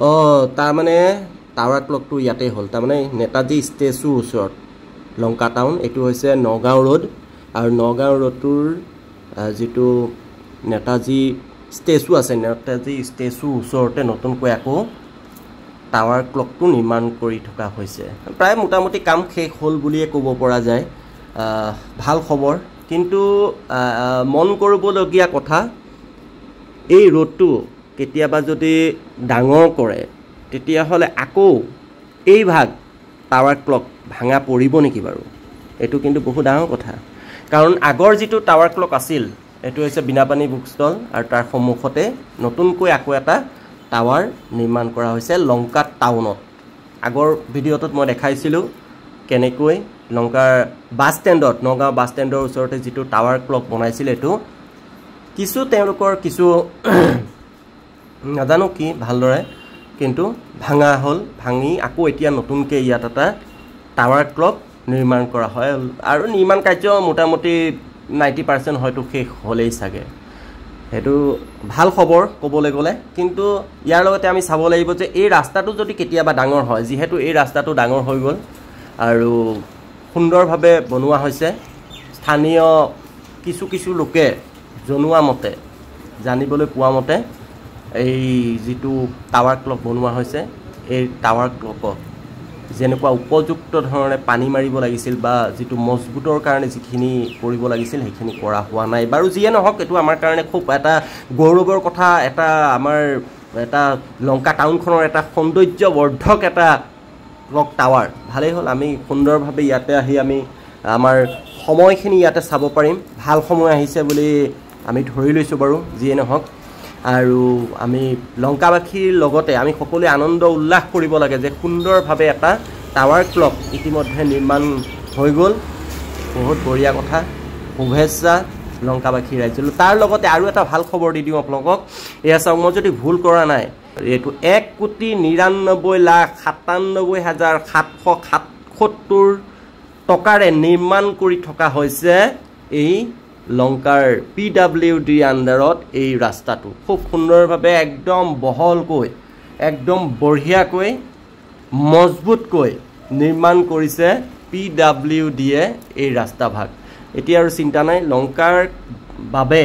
তাৰমানে টাৱাৰ ক্লকটো ইয়াতে হ'ল তাৰমানে নেতাজী ষ্টেচুৰ ওচৰত লংকা টাউন এইটো হৈছে নগাঁও ৰোড আৰু নগাঁও ৰোডটোৰ যিটো নেতাজী ষ্টেচু আছে নেতাজী ষ্টেচুৰ ওচৰতে নতুনকৈ আকৌ টাৱাৰ ক্লকটো নিৰ্মাণ কৰি থকা হৈছে প্ৰায় মোটামুটি কাম শেষ হ'ল বুলিয়ে ক'ব পৰা যায় ভাল খবৰ কিন্তু মন কৰিবলগীয়া কথা এই ৰোডটো কেতিয়াবা যদি ডাঙৰ কৰে তেতিয়াহ'লে আকৌ এই ভাগ টাৱাৰ ক্লক ভাঙা পৰিব নেকি বাৰু এইটো কিন্তু বহু ডাঙৰ কথা কাৰণ আগৰ যিটো টাৱাৰ ক্লক আছিল এইটো হৈছে বিনাপানী বুক ষ্টল আৰু তাৰ সন্মুখতে নতুনকৈ আকৌ এটা টাৱাৰ নিৰ্মাণ কৰা হৈছে লংকা টাউনত আগৰ ভিডিঅ'টোত মই দেখাইছিলোঁ কেনেকৈ লংকাৰ বাছ ষ্টেণ্ডত নগাঁও বাছ ষ্টেণ্ডৰ ওচৰতে যিটো টাৱাৰ ক্লক বনাইছিল এইটো কিছু তেওঁলোকৰ কিছু নাজানো কি ভালদৰে কিন্তু ভাঙা হ'ল ভাঙি আকৌ এতিয়া নতুনকৈ ইয়াত এটা টাৱাৰ ক্লক নিৰ্মাণ কৰা হয় আৰু নিৰ্মাণ কাৰ্য মোটামুটি 90% হয়তো শেষ হ'লেই চাগে সেইটো ভাল খবৰ ক'বলৈ গ'লে কিন্তু ইয়াৰ লগতে আমি চাব লাগিব যে এই ৰাস্তাটো যদি কেতিয়াবা ডাঙৰ হয় যিহেতু এই ৰাস্তাটো ডাঙৰ হৈ গ'ল আৰু সুন্দৰভাৱে বনোৱা হৈছে স্থানীয় কিছু লোকে জনোৱা মতে জানিবলৈ পোৱা মতে এই যিটো টাৱাৰ ক্লক বনোৱা হৈছে এই টাৱাৰ ক্লকক যেনেকুৱা উপযুক্ত ধৰণে পানী মাৰিব লাগিছিল বা যিটো মজবুতৰ কাৰণে যিখিনি কৰিব লাগিছিল সেইখিনি কৰা হোৱা নাই বাৰু যিয়ে নহওক এইটো আমাৰ কাৰণে খুব এটা গৌৰৱৰ কথা এটা আমাৰ এটা লংকা টাউনখনৰ এটা সৌন্দৰ্যবৰ্ধক এটা ক্লক টাৱাৰ ভালেই হ'ল আমি সুন্দৰভাৱে ইয়াতে আহি আমি আমাৰ সময়খিনি ইয়াতে চাব পাৰিম ভাল সময় আহিছে বুলি আমি ধৰি লৈছোঁ বাৰু যিয়ে নহওক আৰু আমি লংকাবাসীৰ লগতে আমি সকলোৱে আনন্দ উল্লাস কৰিব লাগে যে সুন্দৰভাৱে এটা টাৱাৰ ক্লক ইতিমধ্যে নিৰ্মাণ হৈ গ'ল বহুত বঢ়িয়া কথা শুভেচ্ছা লংকাবাসী ৰাইজলৈ তাৰ লগতে আৰু এটা ভাল খবৰ দি দিওঁ আপোনালোকক এয়া চাওক মই যদি ভুল কৰা নাই এইটো 1,99,97,777 টকাৰে নিৰ্মাণ কৰি থকা হৈছে এই লংকাৰ PWD আণ্ডাৰত এই ৰাস্তাটো খুব সুন্দৰভাৱে একদম বহলকৈ একদম বঢ়িয়াকৈ মজবুতকৈ নিৰ্মাণ কৰিছে PWDয়ে এই ৰাস্তা ভাগ এতিয়া আৰু চিন্তা নাই লংকাৰ বাবে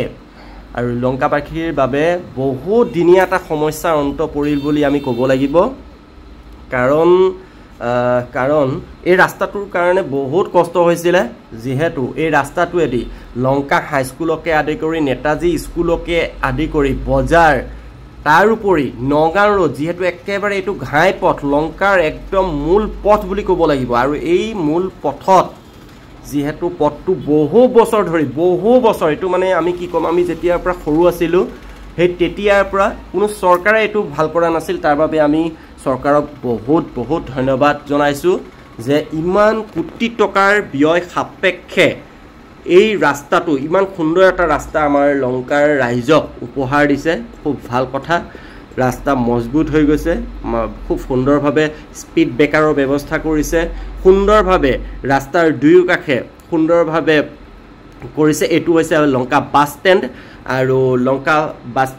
আৰু লংকাবাসীৰ বাবে বহুত দিনীয়া এটা সমস্যাৰ অন্ত পৰিল বুলি আমি ক'ব লাগিব কাৰণ এই ৰাস্তাটোৰ কাৰণে বহুত কষ্ট হৈছিলে যেহেতু এই ৰাস্তাটোৱেদি লংকা হাইস্কুলকে আদি কৰি নেতাজী স্কুলকে আদি কৰি বজাৰ তাৰ উপৰি নগাঁও ৰোড যেহেতু একেবাৰে এইটো ঘাই পথ লংকাৰ একদম মূল পথ বুলি ক'ব লাগিব আৰু এই মূল পথত যেহেতু পথটো বহু বছৰ এইটো মানে আমি কি ক'ম আমি যেতিয়াৰ পৰা সৰু আছিলোঁ সেই তেতিয়াৰ পৰা কোনো চৰকাৰে এইটো ভাল কৰা নাছিল তাৰ বাবে আমি চৰকাৰক বহুত ধন্যবাদ জনাইছোঁ যে ইমান কোটি টকাৰ ব্যয় সাপেক্ষে এই ৰাস্তাটো ইমান সুন্দৰ এটা ৰাস্তা আমাৰ লংকাৰ ৰাইজক উপহাৰ দিছে খুব ভাল কথা ৰাস্তা মজবুত হৈ গৈছে খুব সুন্দৰভাৱে স্পীড ব্ৰেকাৰৰ ব্যৱস্থা কৰিছে সুন্দৰভাৱে ৰাস্তাৰ দুয়ো কাষে সুন্দৰভাৱে কৰিছে এইটো হৈছে লংকা বাছ ষ্টেণ্ড আৰু লংকা বাছ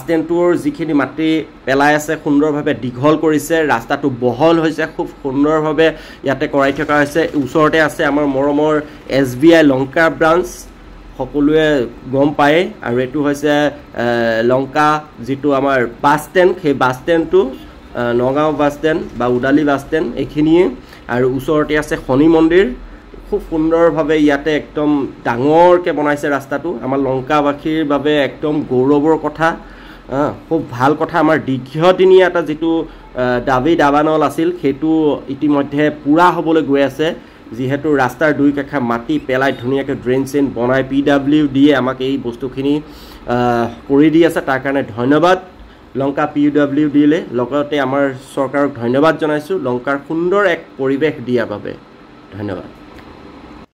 ষ্টেণ্ডটোৰ যিখিনি মাটি পেলাই আছে সুন্দৰভাৱে দীঘল কৰিছে ৰাস্তাটো বহল হৈছে খুব সুন্দৰভাৱে ইয়াতে কৰাই থকা হৈছে ওচৰতে আছে আমাৰ মৰমৰ SBI লংকা ব্ৰাঞ্চ সকলোৱে গম পায় আৰু এইটো হৈছে লংকা যিটো আমাৰ বাছ ষ্টেণ্ড সেই বাছ ষ্টেণ্ডটো নগাঁও বাছ ষ্টেণ্ড বা উদালি বাছ ষ্টেণ্ড এইখিনিয়ে আৰু ওচৰতে আছে শনি মন্দিৰ খুব সুন্দৰভাৱে ইয়াতে একদম ডাঙৰকৈ বনাইছে ৰাস্তাটো আমাৰ লংকাবাসীৰ বাবে একদম গৌৰৱৰ কথা খুব ভাল কথা আমাৰ দীৰ্ঘদিনীয়া এটা যিটো দাবী দাবানল আছিল সেইটো ইতিমধ্যে পূৰা হ'বলৈ গৈ আছে যেহেতু ৰাস্তাৰ দুই কাষে মাটি পেলাই ধুনীয়াকৈ ড্ৰেইন চেইন বনাই PWDয়ে আমাক এই বস্তুখিনি কৰি দি আছে তাৰ কাৰণে ধন্যবাদ লংকা PWDলৈ লগতে আমাৰ চৰকাৰক ধন্যবাদ জনাইছোঁ লংকাৰ সুন্দৰ এক পৰিৱেশ দিয়াৰ বাবে ধন্যবাদ